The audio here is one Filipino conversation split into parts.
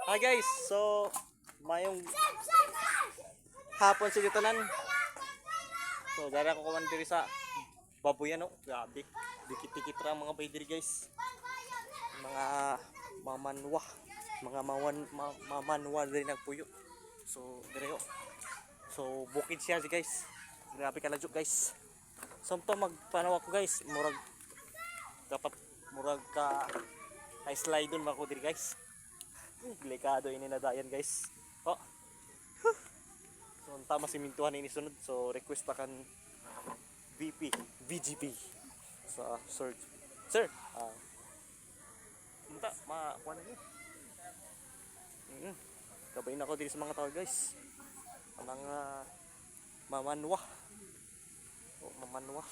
Hi guys, so mayong hapon sa tanan. So dara ko kuman diri sa baboyan no. Grabe. Dikit-dikit ra mga bay diri guys. Mga mamanwa, mamanwa diri nagpuyo. So dire yo. So bukid siya guys. Grabe kalajuk guys. Samto magpanaw ako guys, murag dapat murag ka ay slide dun mako diri guys. Delikado ini na dayan guys. Oh. So tama si mintuhan ini sunod. So request ta kan VGP sa sir. Sir, munta kuan ni. Kabay na ko diri sa mga tao guys. Mga mamanwa. Oh, mamanwa.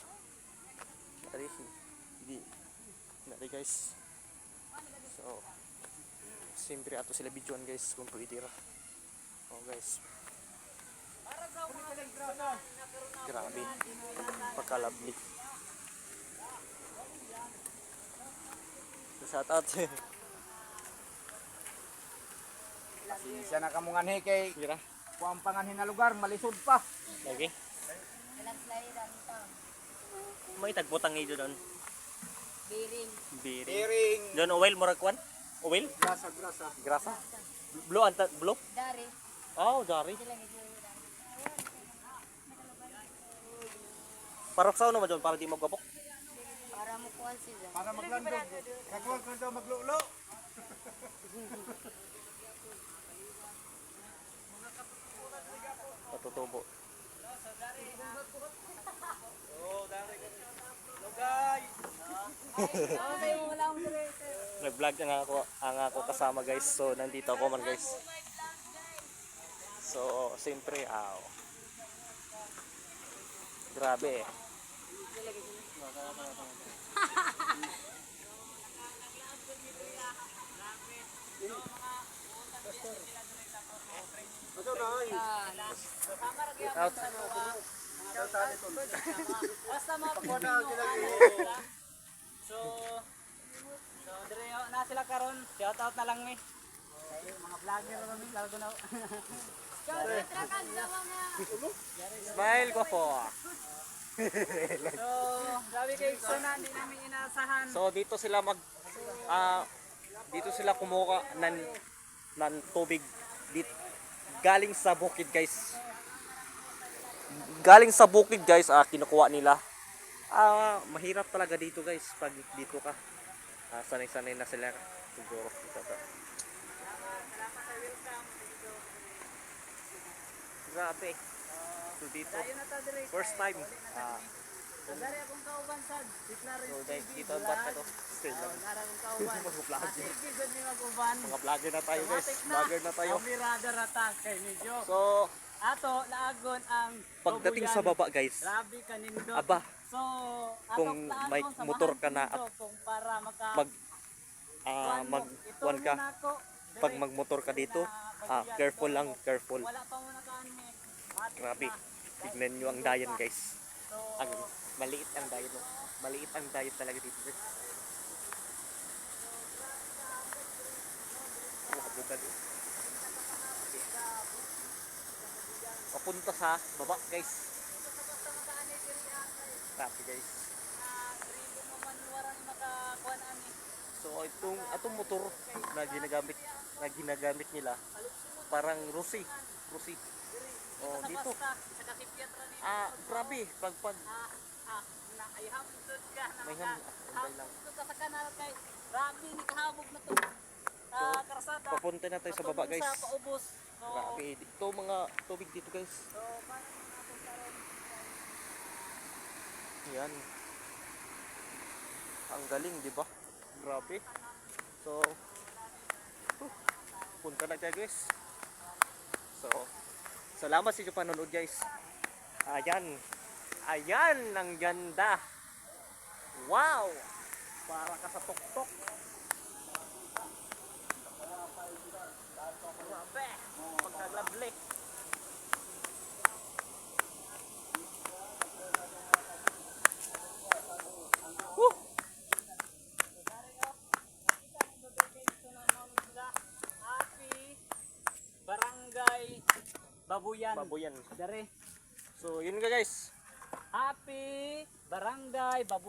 Nari guys. So siyempre ato sila videoan guys kung pwede ra. Oh guys. Grabe. Pagkalabli. Shout out. Siya na kamungan kay Gira. kuang panganhin na lugar, malisod pa. Lagi. May tagbutang ngido doon. Biring. Tiring. Doon oil murag kwan? Oil? Grasa. Grasa? Blue anta blue? Dari. Oh, dari. Sila medyo Parok sa ano ba doon para di magapok? para mo kuhan sila. Para maglandog. Nagwag ko daw maglulo. Patutubo. Okay, wala akong diretso. Nag-vlog ang ako kasama guys. So nandito ako man guys. So siyempre grabe. Out. Basta mapapino. So dire na sila karon. Shout out na lang mi. Mga vlogger naman mi lalo na. Trakan sa mga Smile ko po. So grabe kay sana hindi namin inaasahan. So dito sila dito sila kumuha ng tubig galing sa bukid guys. Galing sa bukid guys, kinukuha nila. Mahirap talaga dito guys pag dito ka. Sanay-sanay na sila siguro dito ka. Grabe. So dito first time. Dari akong kauban sad. Declare So guys, dito ang barka to. Still lang. Nara akong kauban. Mga vlogger. Sige gud mi maguban. Mga vlogger na tayo guys. Vlogger na tayo. Mirada rata kay medyo. So Ato laagon ang pagdating sa tubuyan. baba guys, Grabe kanindot. aba, So, kung atok may laagon sa motor ka bahan na dito kung para maka mag kuwan ka, pag magmotor ka dito, careful lang, careful. Wala pa muna kaani. Grabe. Tignan nyo ang dayan guys. Ang maliit ang dayan. Maliit ang dayan talaga dito guys. Habutan. Papunta sa baba guys. Grabe guys. So atong motor na ginagamit nila parang Rusi. Oh dito. Grabe pag may ham lang. Grabe ni kahabog na to. Karsada. Papunta na tayo sa baba guys. Sa paubos. Grabe dito mga tubig dito guys. Yan. Ang galing, di ba? Grabe. So, punta na tayo guys. So, salamat sa inyo panonood guys. Ayan ang ganda. Wow! Para ka sa tuktok. Grabe. Pagkaglablik. Happy Babuyan. Babuyan. Dere. So yun nga guys. Happy Barangay Babuyan.